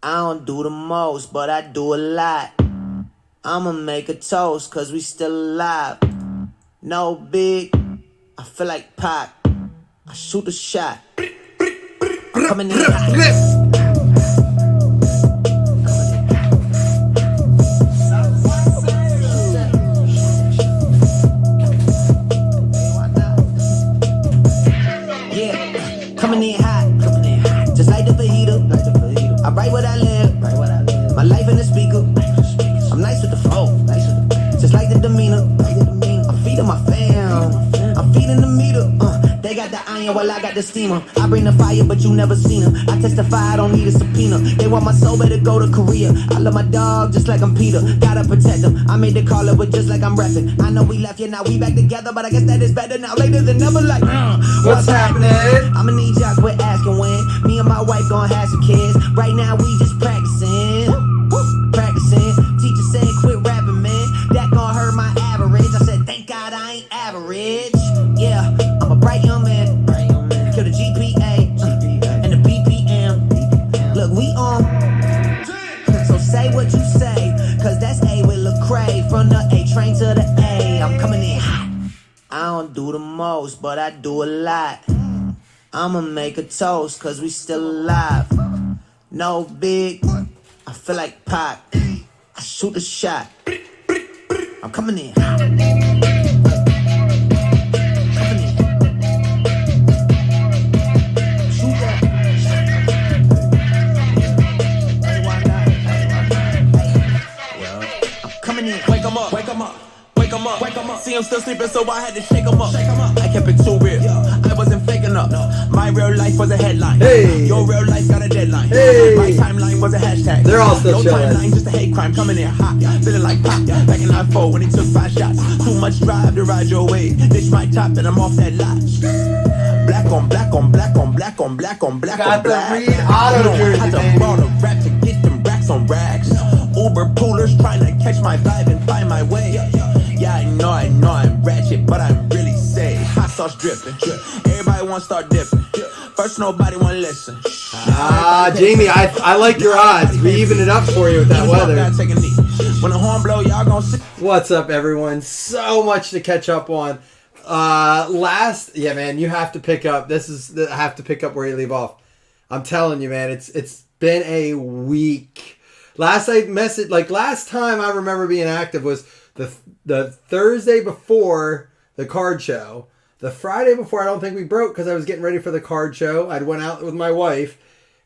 I don't do the most, but I do a lot. I'ma make a toast, cause we still alive. No big, I feel like Pac. I shoot a shot. I'm coming in hot. Coming in hot, just like the fajita. I write what I live, my life in the speaker. I'm nice with the flow, just like the demeanor. I'm feeding my fam, I'm feeding the meter. They got the iron while I got the steamer. I bring the fire, but you never seen her. I testify, I don't need a subpoena. They want my soul, better go to Korea. I love my dog just like I'm Peter. Gotta protect him. I made the call up, but just like I'm repping. I know we left, yeah, now we back together, but I guess that is better now. Later than never, like, what's happening? I'ma need y'all quit asking when. Me and my wife gon' have some kids. Right now we just practicing. Teacher said quit rapping, man. That gon' hurt my average. I said thank God I ain't average. Yeah, I'm a bright young man. Kill the GPA and the BPM. Look, we on. So say what you say, cause that's A with Lecrae. From the A train to the A. I'm coming in hot. I don't do the most, but I do a lot. I'ma make a toast, cause we still alive. No big, I feel like Pac. I shoot a shot. I'm coming in hot. Coming in. Shoot that. I'm coming in. Wake 'em up, wake 'em up. Wake 'em up, wake 'em up. See him still sleeping, so I had to shake 'em up. I kept it too real. I wasn't faking up. My real life was a headline. Hey. Your real life got a deadline. Hey. My timeline was a hashtag. They're all still no chilling. timeline, just a hate crime coming in hot. Feeling like Pop. Back in 94 when he took 5 shots. Too much drive to ride your way. Ditch my top and I'm off that lot. Black on black on black on black on black on black Got on the black. Reed Auto jersey, I baby. bought a rap to get them racks on racks. Uber poolers trying to catch my vibe and find my way. Yeah, I know I'm ratchet, but I'm really safe. Hot sauce dripping, everybody wanna start dipping. First nobody wanna listen. Jamie, I like your odds. We even it up for you with that weather. When the horn blow, y'all gonna see. What's up, everyone? So much to catch up on. Yeah, man, you have to pick up. I have to pick up where you leave off. I'm telling you, man, it's been a week. Last time I remember being active was the Thursday before the card show. The Friday before, I don't think we broke because I was getting ready for the card show. I'd went out with my wife,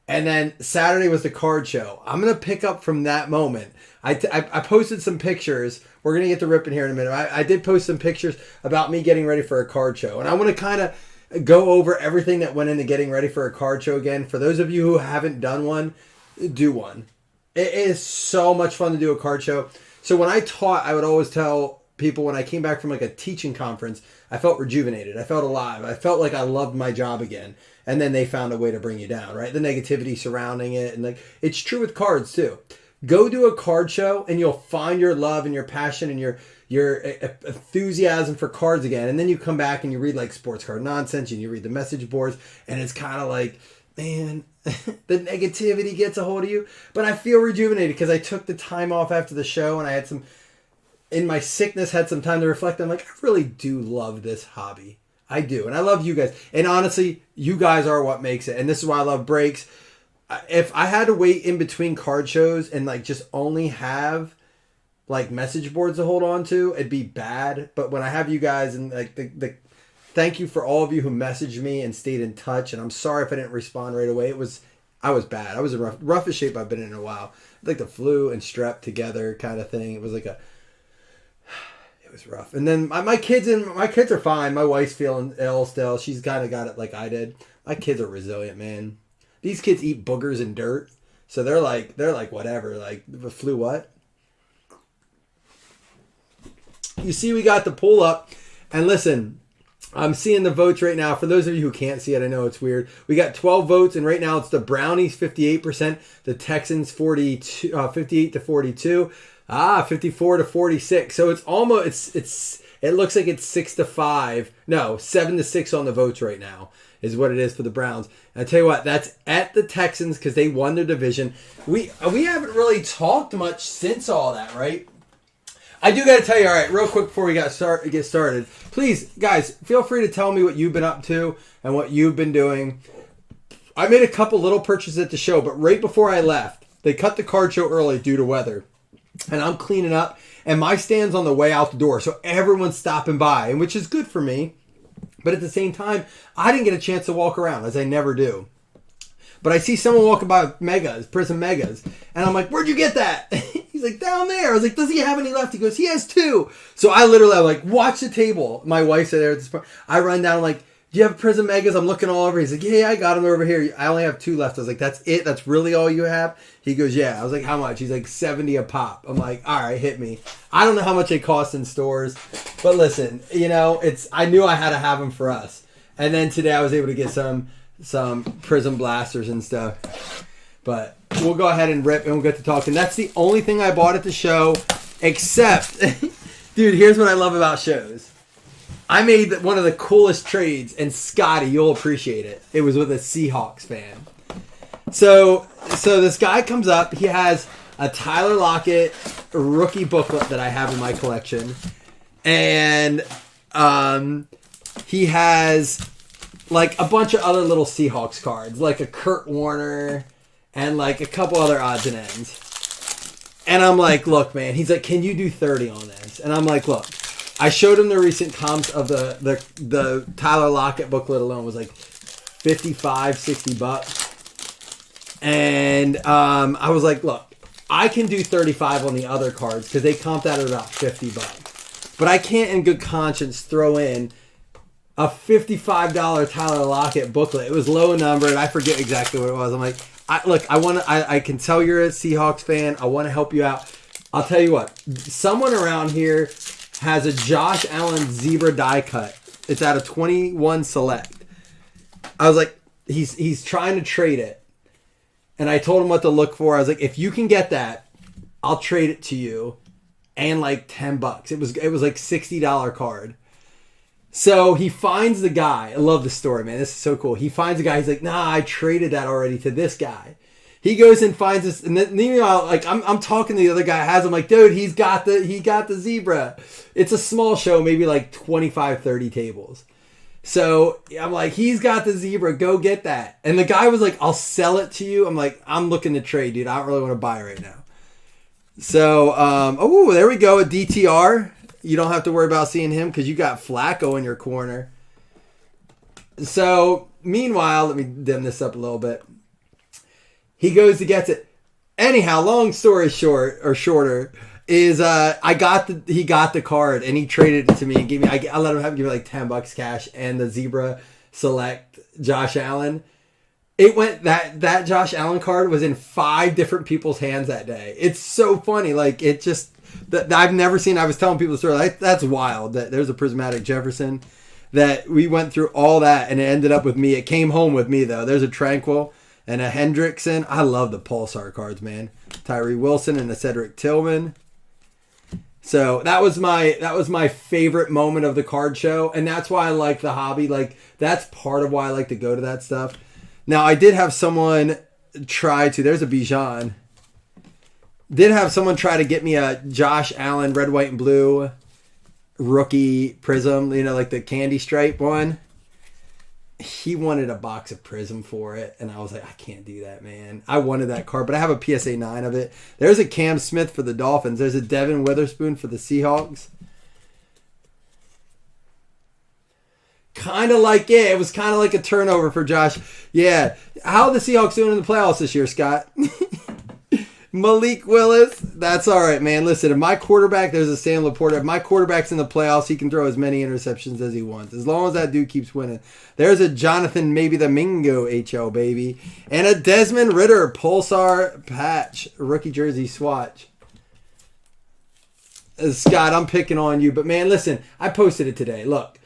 and then Saturday was the card show. I'm gonna pick up from that moment. I posted some pictures. We're gonna get to ripping here in a minute. I did post some pictures about me getting ready for a card show, and I want to kind of go over everything that went into getting ready for a card show again. For those of you who haven't done one, do one. It is so much fun to do a card show. So when I taught, I would always tell people when I came back from like a teaching conference, I felt rejuvenated. I felt alive. I felt like I loved my job again. And then they found a way to bring you down, right? The negativity surrounding it. And like, it's true with cards too. Go do a card show and you'll find your love and your passion and your enthusiasm for cards again. And then you come back and you read like sports card nonsense and you read the message boards and it's kind of like, man, the negativity gets a hold of you. But I feel rejuvenated because I took the time off after the show and I had in my sickness, had some time to reflect. I'm like, I really do love this hobby. I do. And I love you guys. And honestly, you guys are what makes it. And this is why I love breaks. If I had to wait in between card shows and like just only have like message boards to hold on to, it'd be bad. But when I have you guys and like thank you for all of you who messaged me and stayed in touch. And I'm sorry if I didn't respond right away. I was bad. I was in roughest shape I've been in a while. Like the flu and strep together kind of thing. It was like it was rough. And then my kids are fine. My wife's feeling ill still. She's kind of got it like I did. My kids are resilient, man. These kids eat boogers and dirt. So they're like whatever. Like the flu what? You see we got the poll up. And listen, I'm seeing the votes right now. For those of you who can't see it, I know it's weird. We got 12 votes, and right now it's the Brownies 58%, the Texans 58 to 42, 54 to 46. So it's almost it's It looks like it's 6-5. No, 7-6 on the votes right now is what it is for the Browns. And I tell you what, that's at the Texans because they won their division. We haven't really talked much since all that, right? I do got to tell you, all right, real quick before we get started. Please, guys, feel free to tell me what you've been up to and what you've been doing. I made a couple little purchases at the show, but right before I left, they cut the card show early due to weather. And I'm cleaning up, and my stand's on the way out the door, so everyone's stopping by, and which is good for me. But at the same time, I didn't get a chance to walk around, as I never do. But I see someone walking by Megas, Prism Megas, and I'm like, where'd you get that? He's like, down there. I was like, does he have any left? He goes, he has 2. So I literally, I'm like, watch the table. My wife's there at this point. I run down, I'm like, do you have Prism Megas? I'm looking all over. He's like, yeah, I got them over here. I only have 2 left. I was like, that's it? That's really all you have? He goes, yeah. I was like, how much? He's like, 70 a pop. I'm like, all right, hit me. I don't know how much they cost in stores. But listen, I knew I had to have them for us. And then today I was able to get some Prism blasters and stuff. But we'll go ahead and rip and we'll get to talking. That's the only thing I bought at the show, except, dude, here's what I love about shows. I made one of the coolest trades, and Scotty, you'll appreciate it. It was with a Seahawks fan. So this guy comes up. He has a Tyler Lockett rookie booklet that I have in my collection, and he has like a bunch of other little Seahawks cards, like a Kurt Warner and like a couple other odds and ends. And I'm like, look, man. He's like, can you do 30 on this? And I'm like, look. I showed him the recent comps of the Tyler Lockett booklet alone was like $55-$60. And I was like, look, I can do 35 on the other cards because they comped out at about $50. But I can't in good conscience throw in a $55 Tyler Lockett booklet. It was low numbered. I forget exactly what it was. I'm like, I can tell you're a Seahawks fan. I want to help you out. I'll tell you what, someone around here has a Josh Allen zebra die cut. It's out of 21 select. I was like, he's trying to trade it. And I told him what to look for. I was like, if you can get that, I'll trade it to you. And like $10. It was like $60 card. So he finds the guy. I love the story, man. This is so cool. He finds a guy. He's like, nah, I traded that already to this guy. He goes and finds this, and then meanwhile, like I'm talking to the other guy. Has him like, dude, he got the zebra. It's a small show, maybe like 25, 30 tables. So I'm like, he's got the zebra. Go get that. And the guy was like, I'll sell it to you. I'm like, I'm looking to trade, dude. I don't really want to buy right now. So, there we go. A DTR. You don't have to worry about seeing him because you got Flacco in your corner. So meanwhile, let me dim this up a little bit. He goes to get it. Anyhow, long story short or shorter is he got the card and he traded it to me and gave me. I let him give me like $10 cash and the zebra select Josh Allen. It went that Josh Allen card was in 5 different people's hands that day. It's so funny. Like it just that I've never seen. I was telling people the story. Like, that's wild. That there's a prismatic Jefferson that we went through all that and it ended up with me. It came home with me though. There's a Tranquil. And a Hendrickson. I love the Pulsar cards, man. Tyree Wilson and a Cedric Tillman. So that was my favorite moment of the card show. And that's why I like the hobby. Like, that's part of why I like to go to that stuff. Now, I did have someone try to... There's a Bijan. Did have someone try to get me a Josh Allen red, white, and blue rookie Prism. Like the candy stripe one. He wanted a box of Prism for it, and I was like, I can't do that, man. I wanted that card, but I have a PSA 9 of it. There's a Cam Smith for the Dolphins. There's a Devin Witherspoon for the Seahawks. It was kind of like a turnover for Josh. Yeah. How are the Seahawks doing in the playoffs this year, Scott? Malik Willis, that's all right, man. Listen, if my quarterback, there's a Sam Laporta. If my quarterback's in the playoffs, he can throw as many interceptions as he wants, as long as that dude keeps winning. There's a Jonathan, maybe the Mingo HL, baby. And a Desmond Ridder Pulsar patch, rookie jersey swatch. Scott, I'm picking on you, but man, listen, I posted it today. Look,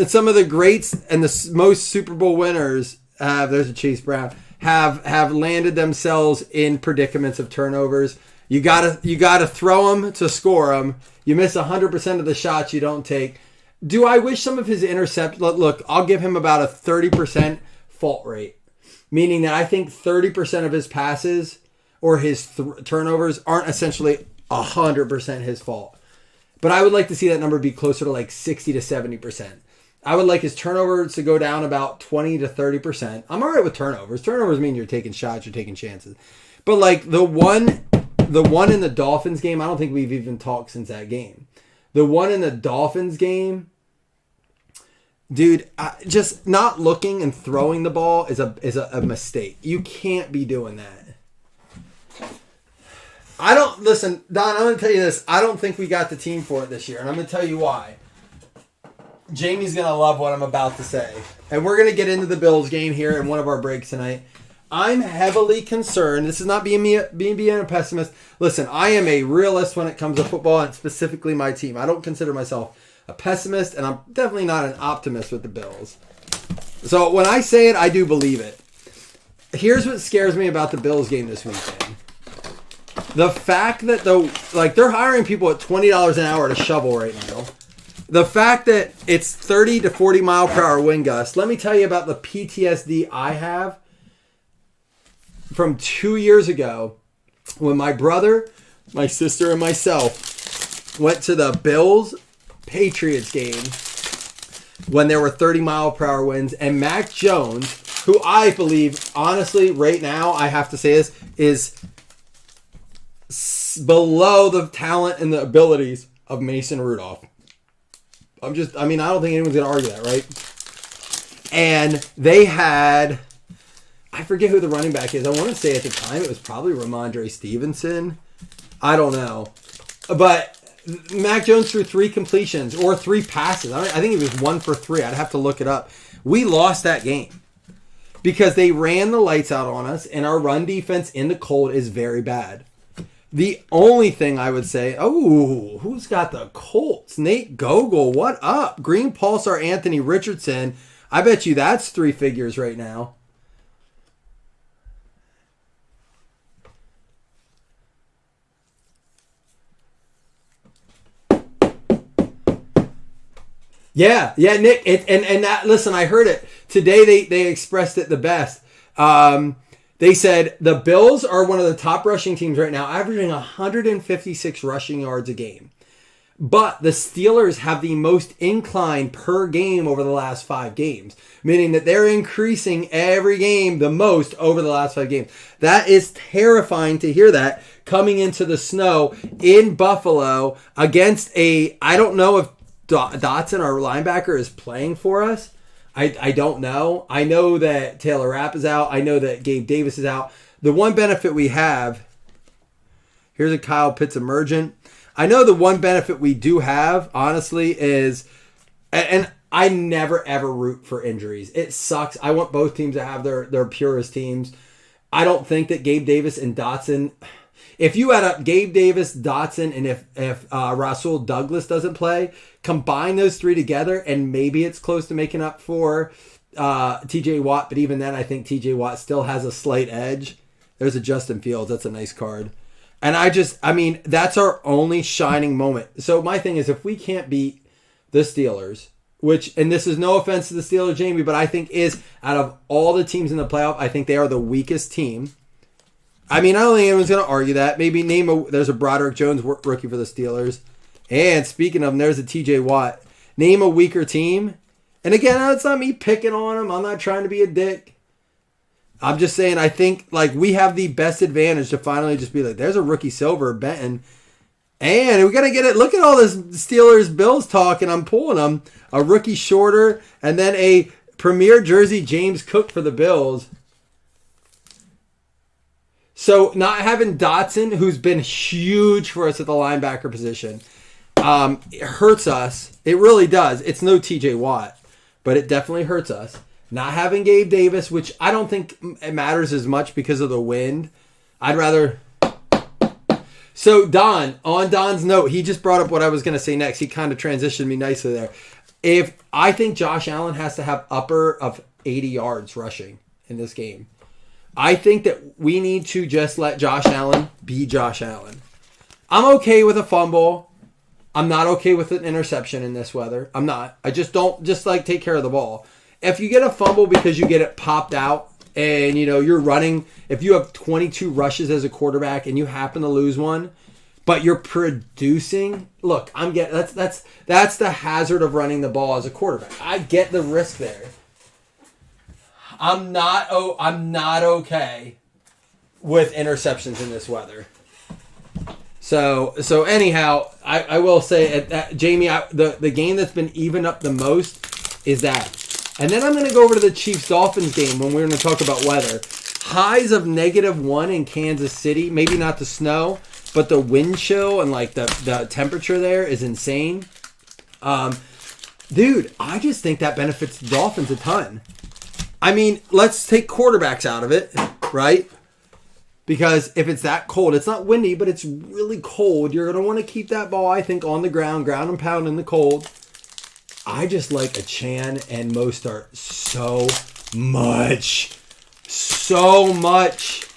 some of the greats and the most Super Bowl winners there's a Chase Brown, have landed themselves in predicaments of turnovers. You gotta throw them to score them. You miss 100% of the shots you don't take. Do I wish some of his intercept? Look, I'll give him about a 30% fault rate, meaning that I think 30% of his passes or his turnovers aren't essentially 100% his fault. But I would like to see that number be closer to like 60 to 70%. I would like his turnovers to go down about 20 to 30%. I'm all right with turnovers. Turnovers mean you're taking shots, you're taking chances. But like the one in the Dolphins game, I don't think we've even talked since that game. The one in the Dolphins game, dude, just not looking and throwing the ball is a mistake. You can't be doing that. Listen, Don, I'm going to tell you this. I don't think we got the team for it this year, and I'm going to tell you why. Jamie's going to love what I'm about to say. And we're going to get into the Bills game here in one of our breaks tonight. I'm heavily concerned. This is not being a pessimist. Listen, I am a realist when it comes to football and specifically my team. I don't consider myself a pessimist, and I'm definitely not an optimist with the Bills. So when I say it, I do believe it. Here's what scares me about the Bills game this weekend. The fact that they're hiring people at $20 an hour to shovel right now. The fact that it's 30 to 40 mile per hour wind gusts. Let me tell you about the PTSD I have from 2 years ago when my brother, my sister, and myself went to the Bills-Patriots game when there were 30 mile per hour winds, and Mac Jones, who I believe, honestly, right now, I have to say this, is below the talent and the abilities of Mason Rudolph. I don't think anyone's going to argue that, right? And they had, I forget who the running back is. I want to say at the time it was probably Ramondre Stevenson. I don't know. But Mac Jones threw 3 completions or 3 passes. I think he was 1 for 3. I'd have to look it up. We lost that game because they ran the lights out on us, and our run defense in the cold is very bad. The only thing I would say, who's got the Colts? Nate Gogol, what up? Green Pulsar Anthony Richardson. I bet you that's 3 figures right now. Yeah, Nick. And that, listen, I heard it. Today they expressed it the best. They said the Bills are one of the top rushing teams right now, averaging 156 rushing yards a game. But the Steelers have the most incline per game over the last 5 games, meaning that they're increasing every game the most over the last 5 games. That is terrifying to hear that coming into the snow in Buffalo against I don't know if Dotson, our linebacker, is playing for us. I don't know. I know that Taylor Rapp is out. I know that Gabe Davis is out. The one benefit we have, here's a Kyle Pitts emergent. I know the one benefit we do have, honestly, is, and I never ever root for injuries. It sucks. I want both teams to have their purest teams. I don't think that Gabe Davis and Dotson, if you add up Gabe Davis, Dotson, and if Rasul Douglas doesn't play, combine those 3 together, and maybe it's close to making up for TJ Watt. But even then, I think TJ Watt still has a slight edge. There's a Justin Fields. That's a nice card. And that's our only shining moment. So my thing is, if we can't beat the Steelers, and this is no offense to the Steelers, Jamie, but I think is, out of all the teams in the playoff, I think they are the weakest team. I don't think anyone's going to argue that. Maybe there's a Broderick Jones rookie for the Steelers. And speaking of them, there's a TJ Watt. Name a weaker team. And again, it's not me picking on them. I'm not trying to be a dick. I'm just saying, I think we have the best advantage to finally just be like, there's a rookie silver, Benton. And we got to get it. Look at all this Steelers-Bills talk, and I'm pulling them. A rookie shorter, and then a premier jersey, James Cook for the Bills. So not having Dotson, who's been huge for us at the linebacker position, it hurts us. It really does. It's no TJ Watt, but it definitely hurts us. Not having Gabe Davis, which I don't think it matters as much because of the wind. I'd rather... So Don, on Don's note, he just brought up what I was going to say next. He kind of transitioned me nicely there. If I think Josh Allen has to have upper of 80 yards rushing in this game, I think that we need to just let Josh Allen be Josh Allen. I'm okay with a fumble. I'm not okay with an interception in this weather. I'm not. I just don't take care of the ball. If you get a fumble because you get it popped out and you're running, if you have 22 rushes as a quarterback and you happen to lose one, but you're producing, look, that's the hazard of running the ball as a quarterback. I get the risk there. I'm not okay with interceptions in this weather. So anyhow, I will say, Jamie, the game that's been even up the most is that. And then I'm going to go over to the Chiefs-Dolphins game when we're going to talk about weather. Highs of -1 in Kansas City. Maybe not the snow, but the wind chill and like the temperature there is insane. Dude, I just think that benefits the Dolphins a ton. I mean, let's take quarterbacks out of it, right? Because if it's that cold, it's not windy, but it's really cold. You're going to want to keep that ball, I think, on the ground and pound in the cold. I just like a Chan and Mostert so much. So much.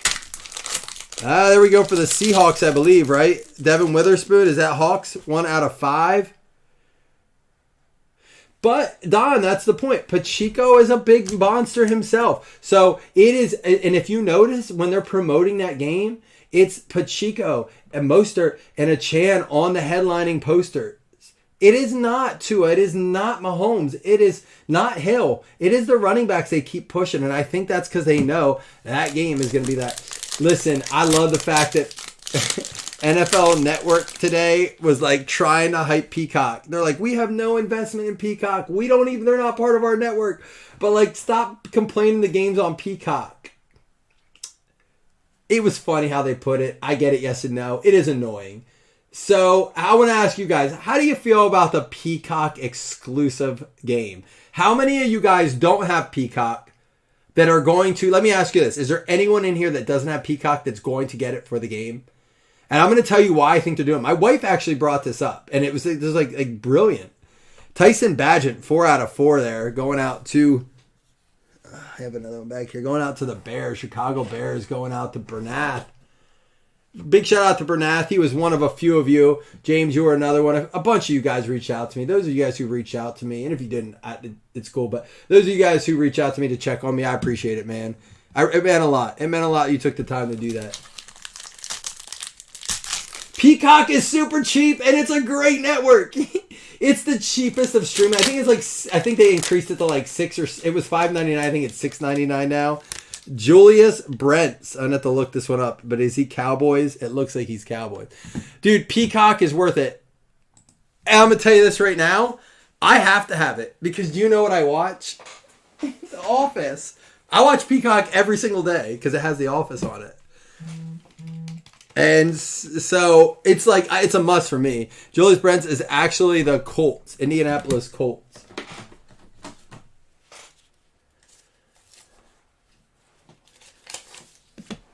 There we go for the Seahawks, I believe, right? Devin Witherspoon, is that Hawks? 1 out of 5. But, Don, that's the point. Pacheco is a big monster himself. So, it is, and if you notice, when they're promoting that game, it's Pacheco and Mostert and a Chan on the headlining poster. It is not Tua. It is not Mahomes. It is not Hill. It is the running backs they keep pushing, and I think that's because they know that game is going to be that. Listen, I love the fact that NFL Network today was like trying to hype Peacock. They're like, we have no investment in Peacock. They're not part of our network. But like, stop complaining the game's on Peacock. It was funny how they put it. I get it, yes and no. It is annoying. So I want to ask you guys, how do you feel about the Peacock exclusive game? How many of you guys don't have Peacock that are going to, let me ask you this. Is there anyone in here that doesn't have Peacock that's going to get it for the game? And I'm going to tell you why I think they're doing it. My wife actually brought this up, and it was like brilliant. Tyson Bagent, 4 out of 4 there, going out to, I have another one back here, going out to the Bears, Chicago Bears, going out to Bernath. Big shout out to Bernath. He was one of a few of you. James, you were another one. A bunch of you guys reached out to me. Those of you guys who reached out to me, and if you didn't, it's cool. But those of you guys who reach out to me to check on me, I appreciate it, man. It meant a lot. It meant a lot you took the time to do that. Peacock is super cheap, and it's a great network. It's the cheapest of streaming. I think they increased it to like $6 or it was $5.99. I think it's $6.99 now. Julius Brents. I'm going to have to look this one up. But is he Cowboys? It looks like he's Cowboys. Dude, Peacock is worth it. And I'm going to tell you this right now. I have to have it. Because do you know what I watch? The Office. I watch Peacock every single day because it has The Office on it. And so it's like, it's a must for me. Julius Brents is actually the Colts. Indianapolis Colts.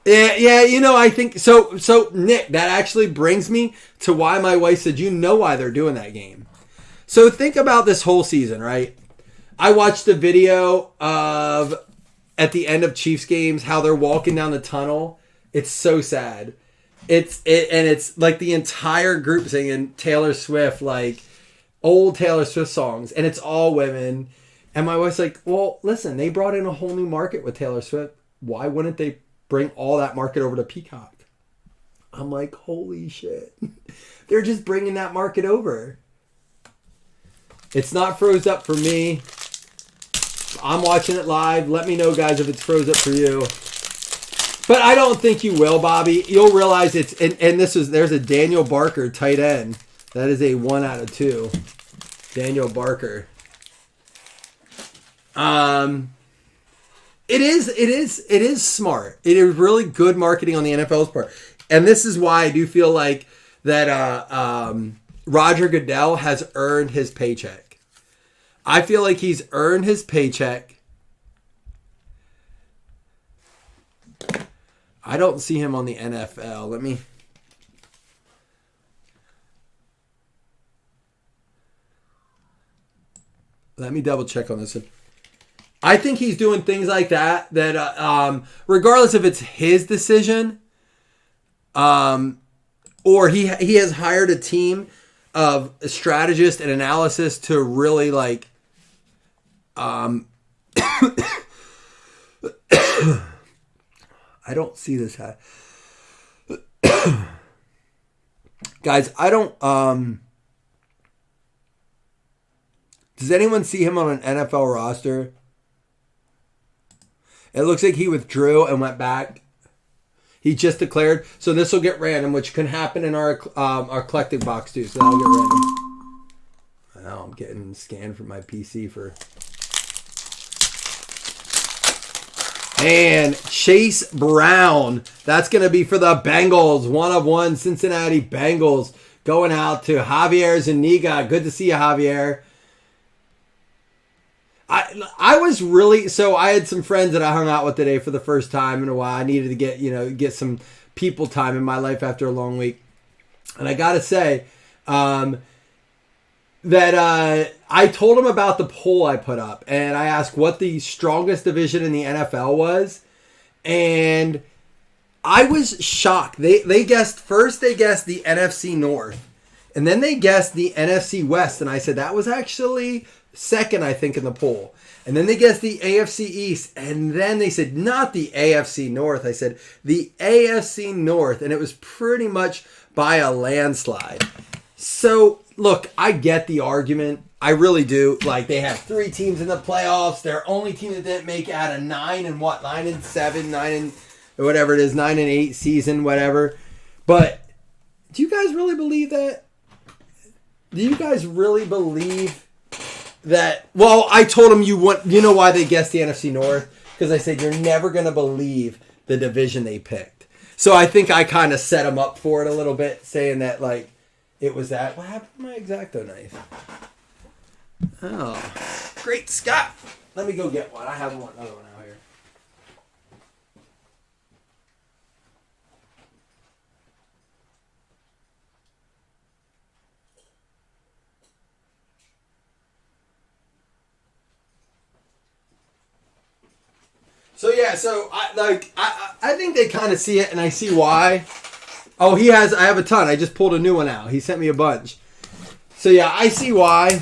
Yeah, I think so. So Nick, that actually brings me to why my wife said, why they're doing that game. So think about this whole season, right? I watched a video of at the end of Chiefs games how they're walking down the tunnel. It's so sad. It's like the entire group singing Taylor Swift, like old Taylor Swift songs, and it's all women. And my wife's like, well, listen, they brought in a whole new market with Taylor Swift. Why wouldn't they bring all that market over to Peacock? I'm like, holy shit. They're just bringing that market over. It's not froze up for me. I'm watching it live. Let me know, guys, if it's froze up for you. But I don't think you will, Bobby. You'll realize it's, and there's a Daniel Barker tight end. That is a 1 out of 2. Daniel Barker. It is smart. It is really good marketing on the NFL's part. And this is why I do feel like that Roger Goodell has earned his paycheck. I feel like he's earned his paycheck. I don't see him on the NFL. Let me double check on this one. I think he's doing things like that regardless if it's his decision, or he has hired a team of strategist and analysis to really like I don't see this hat. Guys, I don't does anyone see him on an NFL roster? It looks like he withdrew and went back. He just declared. So this will get random, which can happen in our collecting box too. So that'll get random. Now I'm getting scanned from my PC for. And Chase Brown. That's going to be for the Bengals. 1 of 1 Cincinnati Bengals. Going out to Javier Zuniga. Good to see you, Javier. I was really, so I had some friends that I hung out with today for the first time in a while. I needed to get some people time in my life after a long week. And I got to say that I told them about the poll I put up. And I asked what the strongest division in the NFL was. And I was shocked. They guessed, first they guessed the NFC North. And then they guessed the NFC West. And I said, that was actually second, I think, in the poll. And then they guessed the AFC East. And then they said, not the AFC North. I said, the AFC North. And it was pretty much by a landslide. So, look, I get the argument. I really do. Like, they have 3 teams in the playoffs. Their only team that didn't make it out of 9 and 7, 9 and whatever it is, 9 and 8 season, whatever. But do you guys really believe that? Do you guys really believe that? Well, I told them you know why they guessed the NFC North? Because I said you're never going to believe the division they picked. So I think I kind of set them up for it a little bit, saying that like it was that. What happened to my X-Acto knife? Oh, great Scott! Let me go get one. I have another one out here. So I think they kind of see it, and I see why. Oh, I have a ton. I just pulled a new one out. He sent me a bunch. So yeah, I see why.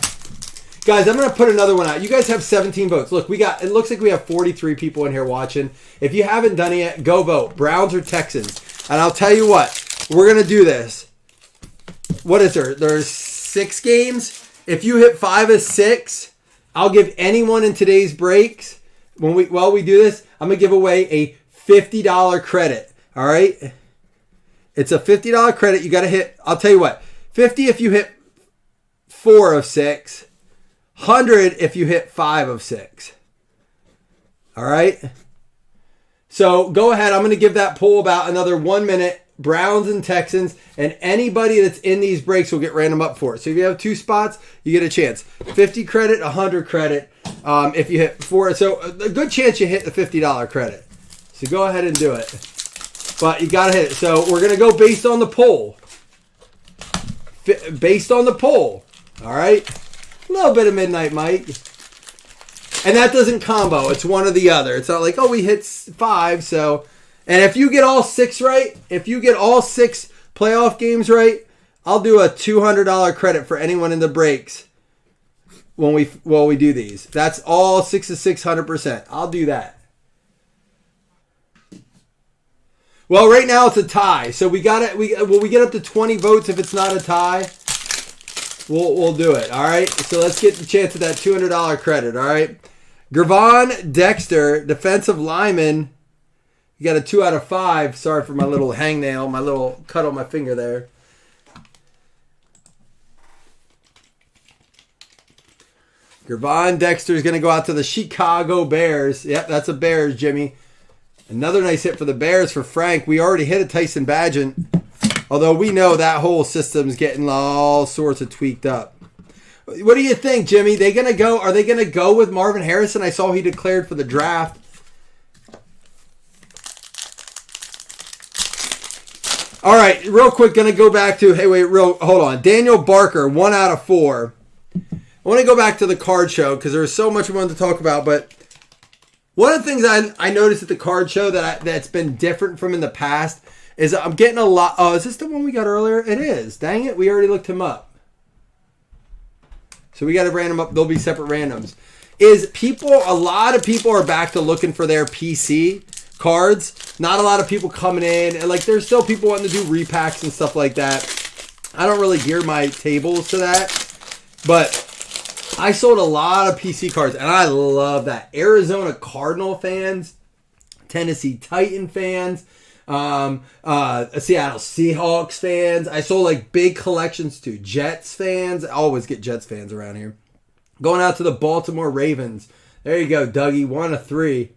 Guys, I'm going to put another one out. You guys have 17 votes. Look, it looks like we have 43 people in here watching. If you haven't done it yet, go vote. Browns or Texans. And I'll tell you what, we're going to do this. What is there? There's 6 games. If you hit 5 of 6, I'll give anyone in today's breaks, while we do this, I'm going to give away a $50 credit. All right? It's a $50 credit. You got to hit, I'll tell you what, 50 if you hit 4 of 6, 100 if you hit 5 of 6. All right? So go ahead. I'm going to give that poll about another 1 minute. Browns and Texans, and anybody that's in these breaks will get random up for it. So if you have 2 spots, you get a chance. 50 credit, 100 credit. If you hit 4, so a good chance you hit the $50 credit. So go ahead and do it. But you got to hit it. So we're going to go based on the poll. Based on the poll. All right? A little bit of Midnight Mike. And that doesn't combo. It's one or the other. It's not like, oh, we hit 5, so... And if you get all 6 right, if you get all 6 playoff games right, I'll do a $200 credit for anyone in the breaks when we do these. That's all 6 of 6, 100%. I'll do that. Well, right now it's a tie, so we get up to 20 votes if it's not a tie. We'll do it. All right. So let's get the chance at that $200 credit. All right. Gervon Dexter, defensive lineman. You got a 2 out of 5. Sorry for my little hangnail, my little cut on my finger there. Gervon Dexter is going to go out to the Chicago Bears. Yep, that's a Bears, Jimmy. Another nice hit for the Bears for Frank. We already hit a Tyson Bagent. Although we know that whole system's getting all sorts of tweaked up. What do you think, Jimmy? Are they going to go with Marvin Harrison? I saw he declared for the draft. All right, real quick, going to go back to, hold on. Daniel Barker, 1 out of 4. I want to go back to the card show because there's so much we wanted to talk about, but one of the things I noticed at the card show that's been different from in the past is I'm getting a lot. Oh, is this the one we got earlier? It is. Dang it, we already looked him up. So we got to random up. There'll be separate randoms. A lot of people are back to looking for their PC cards. Not a lot of people coming in. And like, there's still people wanting to do repacks and stuff like that. I don't really gear my tables to that. But I sold a lot of PC cards, and I love that. Arizona Cardinal fans, Tennessee Titan fans, Seattle Seahawks fans. I sold like big collections too. Jets fans. I always get Jets fans around here. Going out to the Baltimore Ravens. There you go, Dougie. 1 of 3.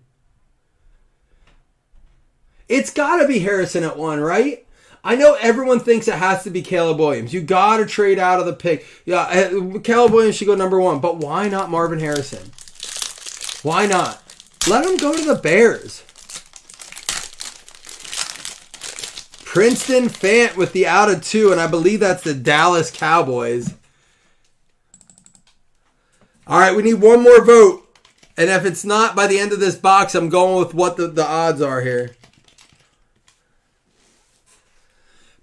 It's got to be Harrison at 1, right? I know everyone thinks it has to be Caleb Williams. You got to trade out of the pick. Yeah, Caleb Williams should go number 1, but why not Marvin Harrison? Why not? Let him go to the Bears. Princeton Fant with the out of 2, and I believe that's the Dallas Cowboys. All right, we need one more vote. And if it's not by the end of this box, I'm going with what the odds are here.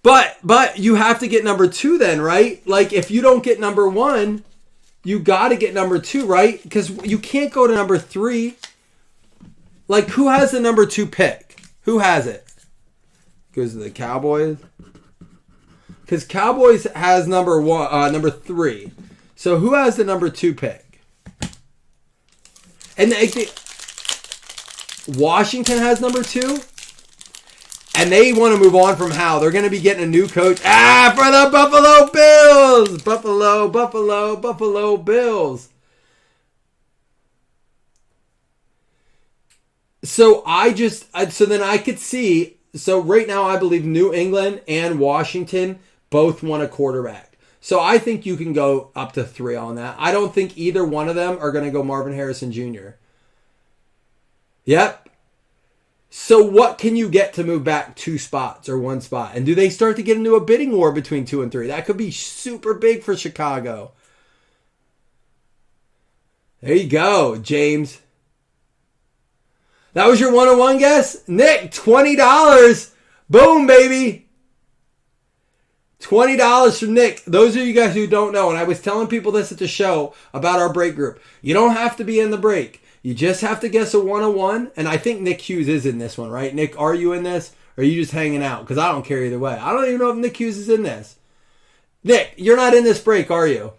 But you have to get number 2 then, right? Like, if you don't get number 1, you got to get number 2, right? Because you can't go to number 3. Like, who has the number 2 pick? Who has it? Goes to the Cowboys. Because Cowboys has number 3. So who has the number 2 pick? And Washington has number 2. And they want to move on from Howe. They're going to be getting a new coach. For the Buffalo Bills. Buffalo Bills. So then I could see. So right now I believe New England and Washington both want a quarterback. So I think you can go up to 3 on that. I don't think either one of them are going to go Marvin Harrison Jr. Yep. So what can you get to move back 2 spots or 1 spot? And do they start to get into a bidding war between 2 and 3? That could be super big for Chicago. There you go, James. That was your 101 guess? Nick, $20. Boom, baby. $20 from Nick. Those of you guys who don't know, and I was telling people this at the show about our break group. You don't have to be in the break. You just have to guess a 101. And I think Nick Hughes is in this one, right? Nick, are you in this? Or are you just hanging out? Because I don't care either way. I don't even know if Nick Hughes is in this. Nick, you're not in this break, are you?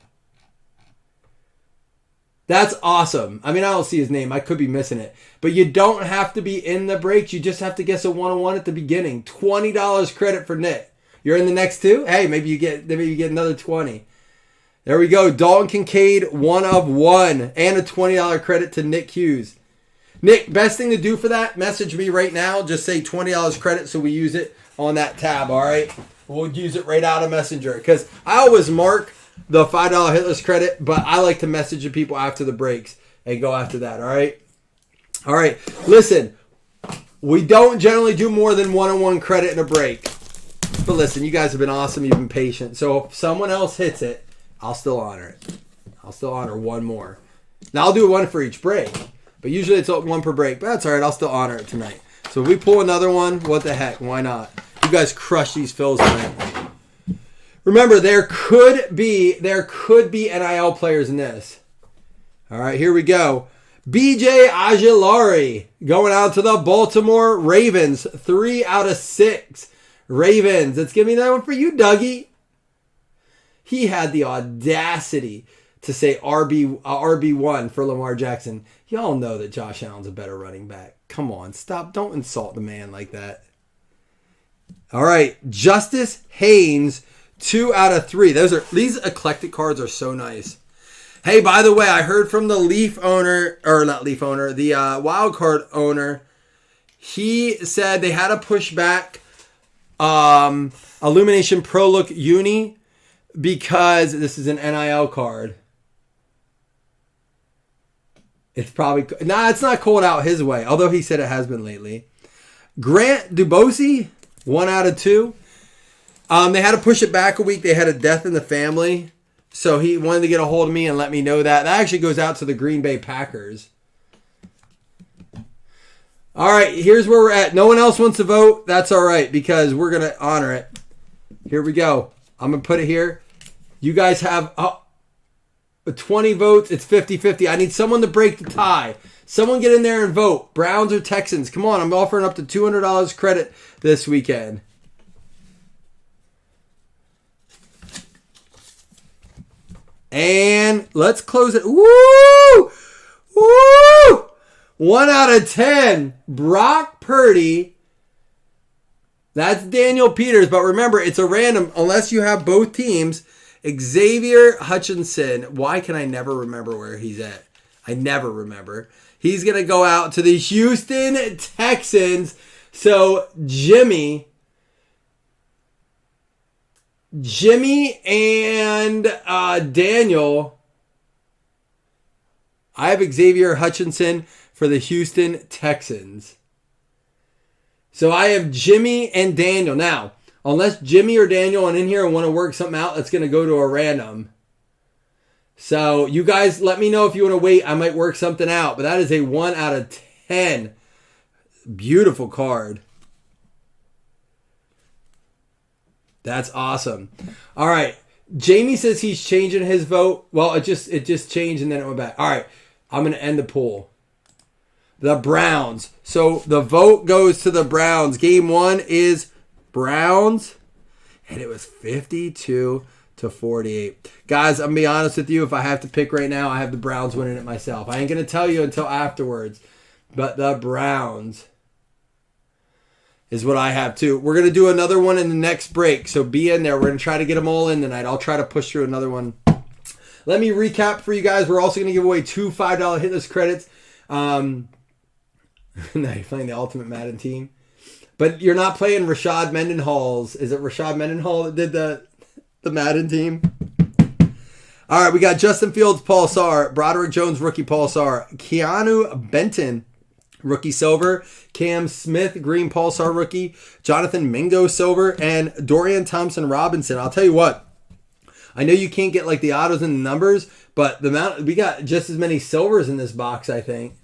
That's awesome. I mean, I don't see his name. I could be missing it. But you don't have to be in the breaks. You just have to guess a 101 at the beginning. $20 credit for Nick. You're in the next 2? Hey, maybe you get another 20. There we go. Dalton Kincaid, 1 of 1. And a $20 credit to Nick Hughes. Nick, best thing to do for that, message me right now. Just say $20 credit so we use it on that tab, all right? We'll use it right out of Messenger. Because I always mark the $5 hit list credit, but I like to message the people after the breaks and go after that, all right? All right, listen. We don't generally do more than 101 credit in a break. But listen, you guys have been awesome. You've been patient. So if someone else hits it, I'll still honor it. I'll still honor 1 more. Now I'll do 1 for each break. But usually it's 1 per break. But that's all right. I'll still honor it tonight. So if we pull another one, what the heck? Why not? You guys crush these fills tonight. Remember, there could be NIL players in this. All right, here we go. BJ Ojulari going out to the Baltimore Ravens. 3 out of 6. Ravens. Let's give me that one for you, Dougie. He had the audacity to say RB1 for Lamar Jackson. Y'all know that Josh Allen's a better running back. Come on, stop. Don't insult the man like that. All right, Justice Haynes, 2 out of 3. These eclectic cards are so nice. Hey, by the way, I heard from the the wild card owner. He said they had to push back Illumination Pro Look Uni because this is an NIL card. It's probably it's not cold out his way, although he said it has been lately. Grant Dubosi, 1 out of 2. They had to push it back a week. They had a death in the family, so he wanted to get a hold of me and let me know that. That actually goes out to the Green Bay Packers. All right, here's where we're at. No one else wants to vote. That's all right, because we're going to honor it. Here we go. I'm going to put it here. You guys have... 20 votes. It's 50-50. I need someone to break the tie. Someone get in there and vote. Browns or Texans? Come on, I'm offering up to $200 credit this weekend. And let's close it. Woo! Woo! 1 out of 10. Brock Purdy. That's Daniel Peters. But remember, it's a random unless you have both teams. Xavier Hutchinson. Why can I never remember where he's at? I never remember. He's going to go out to the Houston Texans. So Jimmy and Daniel. I have Xavier Hutchinson for the Houston Texans. So I have Jimmy and Daniel. Now, unless Jimmy or Daniel are in here and want to work something out, that's going to go to a random. So you guys let me know if you want to wait. I might work something out. But that is a 1 out of 10. Beautiful card. That's awesome. All right. Jamie says he's changing his vote. Well, it just changed and then it went back. All right. I'm going to end the poll. The Browns. So the vote goes to the Browns. Game 1 is Browns. And it was 52-48. Guys, I'm going to be honest with you. If I have to pick right now, I have the Browns winning it myself. I ain't going to tell you until afterwards. But the Browns is what I have too. We're going to do another one in the next break. So be in there. We're going to try to get them all in tonight. I'll try to push through another one. Let me recap for you guys. We're also going to give away 2 $5 hitless credits. Now you're playing the Ultimate Madden team. But you're not playing Rashad Mendenhall's. Is it Rashad Mendenhall that did the Madden team? All right, we got Justin Fields, Paul Sarr, Broderick Jones, rookie Paul Sarr, Keanu Benton, rookie silver, Cam Smith, green Paul Sarr rookie, Jonathan Mingo silver, and Dorian Thompson Robinson. I'll tell you what, I know you can't get like the autos and the numbers, but the amount we got just as many silvers in this box, I think.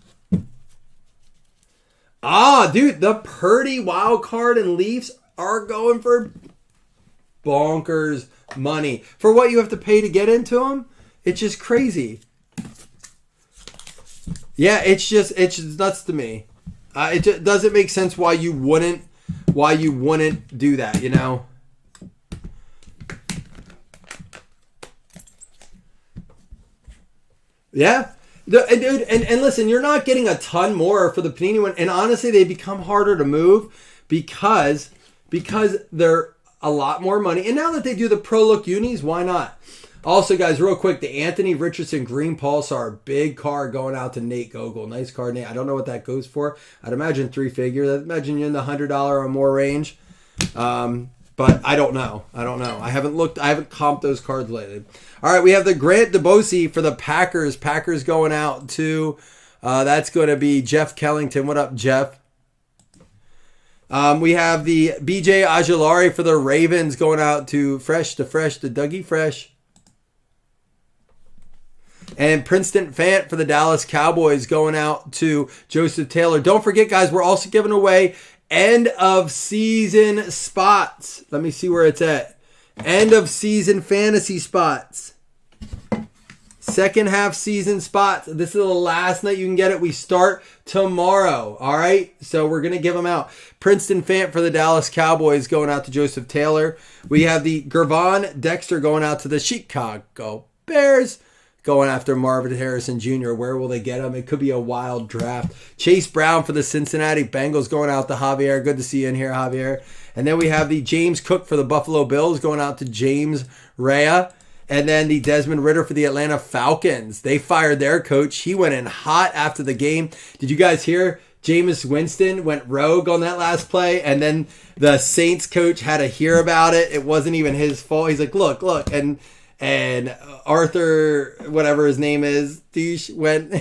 Dude, the Purdy wild card and Leafs are going for bonkers money for what you have to pay to get into them. It's just crazy. Yeah, it's just nuts to me. It just doesn't make sense why you wouldn't do that, you know? Yeah. Dude, and listen, you're not getting a ton more for the Panini one. And honestly, they become harder to move because they're a lot more money. And now that they do the Pro Look unis, why not? Also, guys, real quick, the Anthony Richardson Green Pulsar, big card going out to Nate Gogol. Nice card, Nate. I don't know what that goes for. I'd imagine 3 figures. I'd imagine you're in the $100 or more range. But I don't know. I haven't looked. I haven't comped those cards lately. All right, we have the Grant DeBosi for the Packers. Packers going out to, that's going to be Jeff Kellington. What up, Jeff? We have the BJ Ajulari for the Ravens going out to Dougie Fresh. And Princeton Fant for the Dallas Cowboys going out to Joseph Taylor. Don't forget, guys, we're also giving away end of season spots. Let me see where it's at. End of season fantasy spots. Second half season spots. This is the last night you can get it. We start tomorrow. All right. So we're going to give them out. Princeton Fant for the Dallas Cowboys going out to Joseph Taylor. We have the Gervon Dexter going out to the Chicago Bears. Going after Marvin Harrison Jr. Where will they get him? It could be a wild draft. Chase Brown for the Cincinnati Bengals going out to Javier. Good to see you in here, Javier. And then we have the James Cook for the Buffalo Bills going out to James Rea. And then the Desmond Ridder for the Atlanta Falcons. They fired their coach. He went in hot after the game. Did you guys hear? Jameis Winston went rogue on that last play. And then the Saints coach had to hear about it. It wasn't even his fault. He's like, look. And Arthur, whatever his name is, douche, went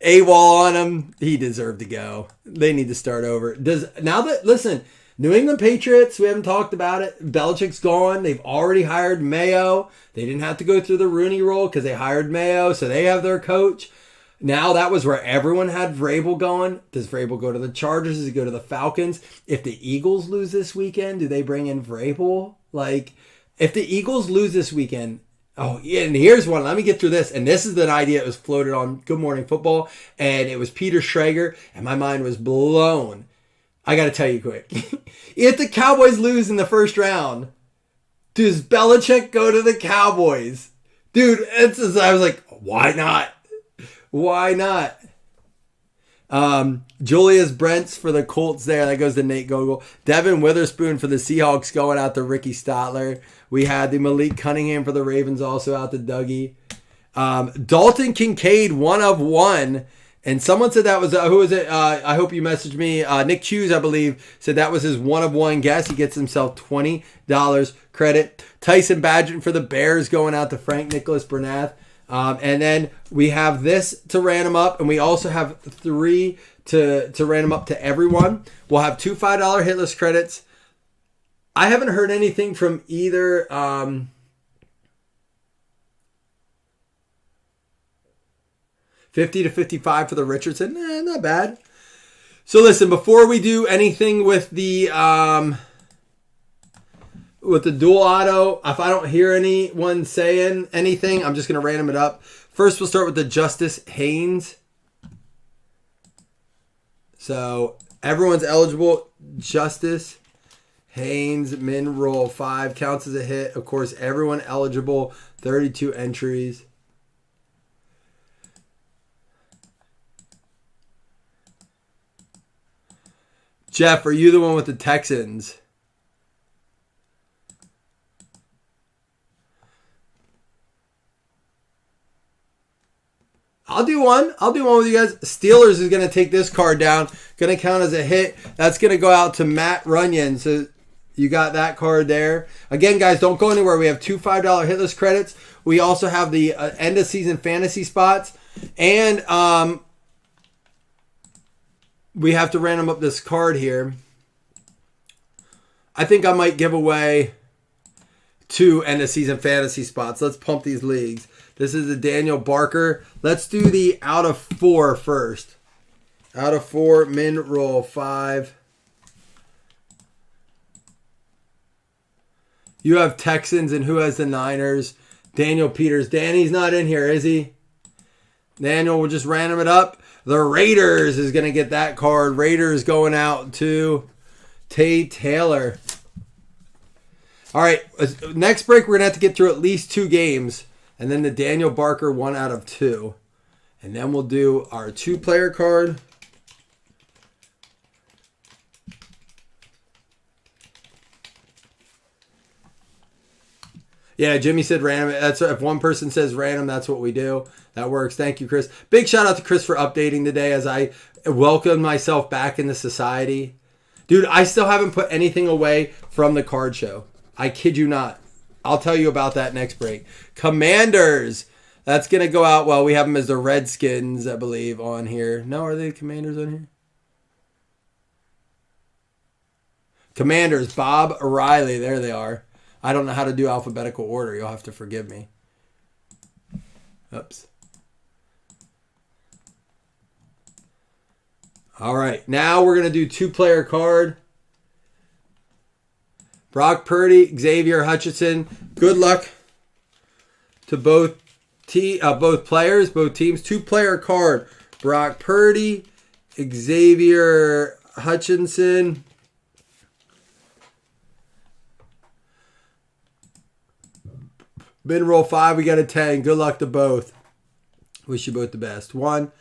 AWOL on him. He deserved to go. They need to start over. Listen, New England Patriots, we haven't talked about it. Belichick's gone. They've already hired Mayo. They didn't have to go through the Rooney rule because they hired Mayo, so they have their coach. Now that was where everyone had Vrabel going. Does Vrabel go to the Chargers? Does he go to the Falcons? If the Eagles lose this weekend, do they bring in Vrabel? If the Eagles lose this weekend, Oh, yeah, and here's one. Let me get through this. And this is an idea that was floated on Good Morning Football, and it was Peter Schrager, and my mind was blown. I got to tell you quick. If the Cowboys lose in the first round, does Belichick go to the Cowboys? Dude, I was like, why not? Why not? Julius Brents for the Colts there. That goes to Nate Gogol. Devin Witherspoon for the Seahawks going out to Ricky Stotler. We had the Malik Cunningham for the Ravens also out to Dougie. Dalton Kincaid, 1 of 1. And someone said that was, who was it? I hope you messaged me. Nick Hughes, I believe, said that was his 1 of 1 guess. He gets himself $20 credit. Tyson Badgett for the Bears going out to Frank Nicholas Bernath. And then we have this to random up, and we also have 3 to random up to everyone. We'll have 2 $5 hitless credits. I haven't heard anything from either. 50 to 55 for the Richardson. Not bad. So listen, before we do anything with the dual auto, if I don't hear anyone saying anything, I'm just going to random it up. First, we'll start with the Justice Haynes. So everyone's eligible. Justice Haynes, min roll 5, counts as a hit. Of course, everyone eligible, 32 entries. Jeff, are you the one with the Texans? I'll do one with you guys. Steelers is going to take this card down. Going to count as a hit. That's going to go out to Matt Runyon. So you got that card there. Again, guys, don't go anywhere. We have 2 $5 hitless credits. We also have the end of season fantasy spots. And we have to random up this card here. I think I might give away 2 end of season fantasy spots. Let's pump these leagues. This is the Daniel Barker. Let's do the out of 4 first. Out of 4, min roll 5. You have Texans, and who has the Niners? Daniel Peters. Danny's not in here, is he? Daniel, we'll just random it up. The Raiders is going to get that card. Raiders going out to Tay Taylor. All right, next break, we're going to have to get through at least 2 games. And then the Daniel Barker 1 out of 2. And then we'll do our 2-player card. Yeah, Jimmy said random. That's if one person says random, that's what we do. That works. Thank you, Chris. Big shout out to Chris for updating today as I welcome myself back into society. Dude, I still haven't put anything away from the card show. I kid you not. I'll tell you about that next break. Commanders. That's going to go out. Well, we have them as the Redskins, I believe, on here. No, are they the Commanders on here? Commanders. Bob O'Reilly. There they are. I don't know how to do alphabetical order. You'll have to forgive me. Oops. All right. Now we're going to do 2-player card. Brock Purdy, Xavier Hutchinson. Good luck to both players, both teams. 2-player card. Brock Purdy, Xavier Hutchinson. Min roll 5, we got a 10. Good luck to both. Wish you both the best. 1,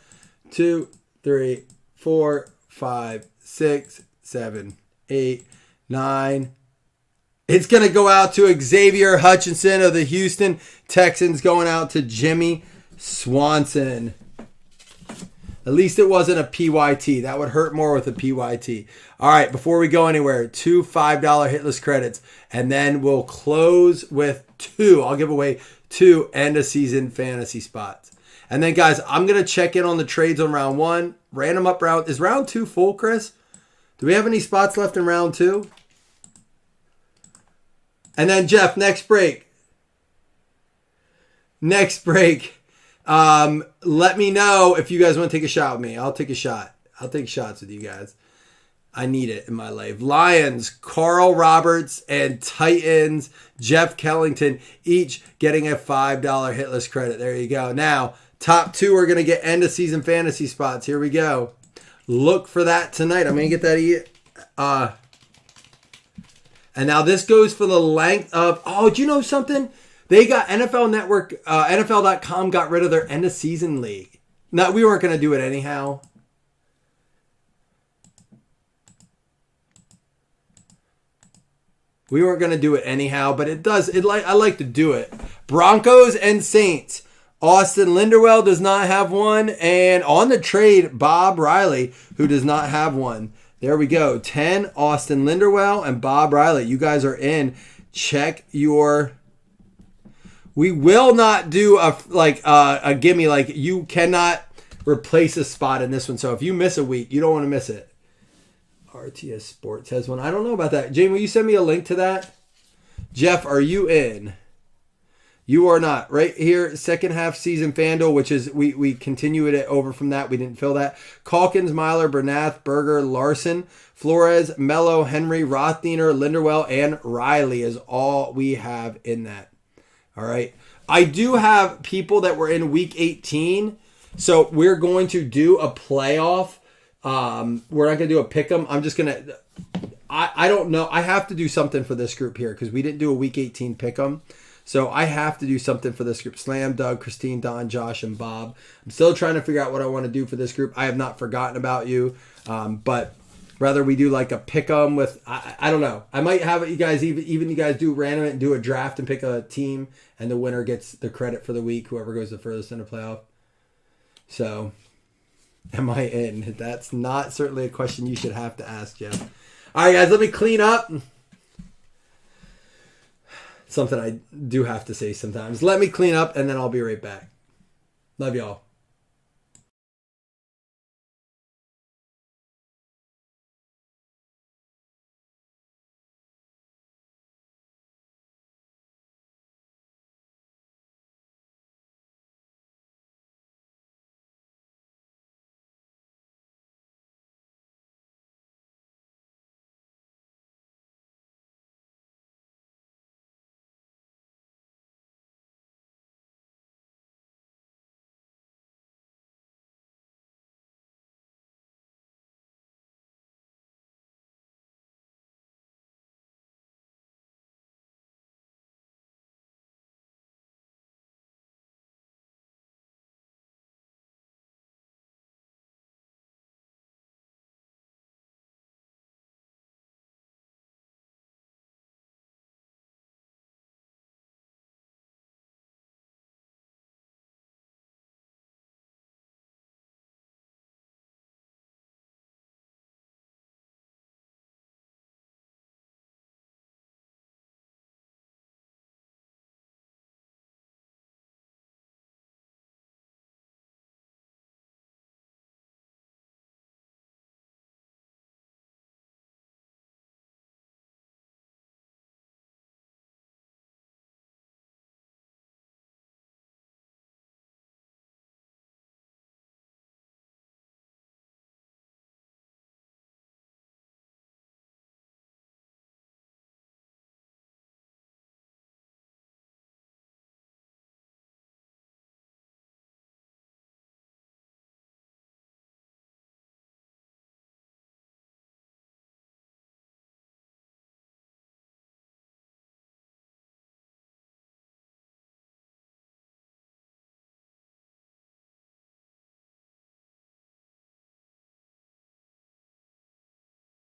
2, 3, 4, 5, 6, 7, 8, 9. It's going to go out to Xavier Hutchinson of the Houston Texans, going out to Jimmy Swanson. At least it wasn't a PYT. That would hurt more with a PYT. All right, before we go anywhere, 2 $5 hitless credits. And then we'll close with 2. I'll give away 2 end-of-season fantasy spots. And then, guys, I'm going to check in on the trades on round 1. Random up round. Is round 2 full, Chris? Do we have any spots left in round 2? And then, Jeff, next break. Let me know if you guys want to take a shot with me. I'll take a shot. I'll take shots with you guys. I need it in my life. Lions, Carl Roberts, and Titans, Jeff Kellington, each getting a $5 hitless credit. There you go. Now, top 2 are going to get end of season fantasy spots. Here we go. Look for that tonight. I'm going to get that. And now this goes for the length of. Oh, do you know something? They got NFL Network, NFL.com got rid of their end of season league. No, we weren't going to do it anyhow. We weren't going to do it anyhow, but it does. I like to do it. Broncos and Saints. Austin Linderwell does not have one. And on the trade, Bob Riley, who does not have one. There we go. 10, Austin Linderwell and Bob Riley. You guys are in. Check your... We will not do a gimme. Like, you cannot replace a spot in this one. So if you miss a week, you don't want to miss it. RTS Sports has one. I don't know about that. Jane, will you send me a link to that? Jeff, are you in? You are not. Right here, second half season FanDuel, which is, we continue it over from that. We didn't fill that. Calkins, Myler, Bernath, Berger, Larson, Flores, Mello, Henry, Rothdener, Linderwell, and Riley is all we have in that. All right. I do have people that were in week 18. So we're going to do a playoff. We're not going to do a pick 'em. I'm just going to, I don't know. I have to do something for this group here because we didn't do a week 18 pick 'em. So I have to do something for this group. Slam, Doug, Christine, Don, Josh, and Bob. I'm still trying to figure out what I want to do for this group. I have not forgotten about you. But whether we do like a pick 'em with, I don't know. I might have it, you guys, even you guys do random it and do a draft and pick a team, and the winner gets the credit for the week, whoever goes the furthest in the playoff. So, am I in? That's not certainly a question you should have to ask, Jeff. All right, guys, let me clean up. Something I do have to say sometimes. Let me clean up, and then I'll be right back. Love y'all.